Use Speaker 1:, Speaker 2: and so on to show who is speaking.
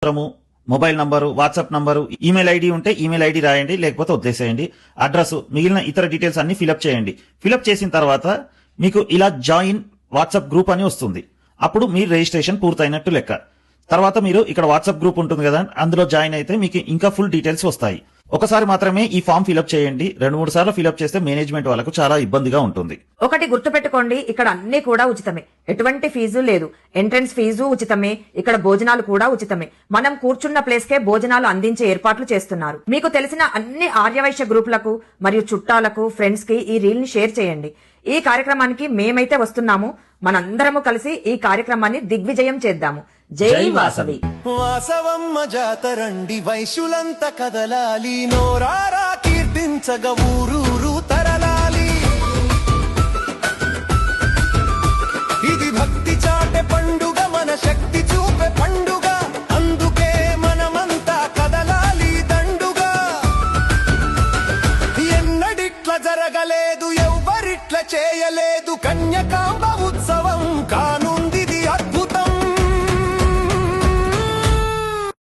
Speaker 1: అవసరము mobile number, WhatsApp number, email ID ఉంటే email ID రాయండి, లేకపోతే వదిలేసేయండి. అడ్రస్, మిగిలిన ఇతర డీటెయిల్స్ అన్ని ఫిలప్ చేయండి. ఫిలప్ చేసిన తర్వాత మీకు ఇలా జాయిన్ వాట్సాప్ గ్రూప్ అని వస్తుంది. అప్పుడు మీ రిజిస్ట్రేషన్ పూర్తయినట్టు లెక్క. తర్వాత మీరు ఇక్కడ వాట్సాప్ గ్రూప్ ఉంటుంది కదా, అందులో జాయిన్ అయితే మీకు ఇంకా ఫుల్ డీటెయిల్స్ వస్తాయి. ఒకసారి మాత్రమే ఈ ఫామ్ ఫిలప్ చేయండి. 2-3 సార్లు ఫిలప్ చేస్తే మేనేజ్మెంట్ వాళ్ళకు చాలా ఇబ్బందిగా ఉంటుంది.
Speaker 2: ఒకటి గుర్తుపెట్టుకోండి, ఇక్కడ అన్ని కూడా ఉచితమే, ఎటువంటి ఫీజు లేదు. ఎంట్రన్స్ ఫీజు ఉచితమే, ఇక్కడ భోజనాలు కూడా ఉచితమే. మనం కూర్చున్న ప్లేస్ కే భోజనాలు అందించే ఏర్పాట్లు చేస్తున్నారు. మీకు తెలిసిన అన్ని ఆర్యవైశ్య గ్రూపులకు మరియు చుట్టాలకు, ఫ్రెండ్స్ కి ఈ రీల్ ని షేర్ చేయండి. ఈ కార్యక్రమానికి మేమైతే వస్తున్నాము, మనందరము కలిసి ఈ కార్యక్రమాన్ని దిగ్విజయం చేద్దాము. జై వాసవి.
Speaker 3: వాసవమ్మ జాతరండి, వైశ్యులంత కదలాలి, నోరారా కీర్తించగ ఊరూరు తరలాలి. ఇది భక్తి చాటే పండుగ, మన శక్తి చూపే పండుగ, అందుకే మనమంతా కదలాలి దండుగా. ఎన్నడిట్ల జరగలేదు, ఎవ్వరిట్ల చేయలేదు, కన్యకాంబ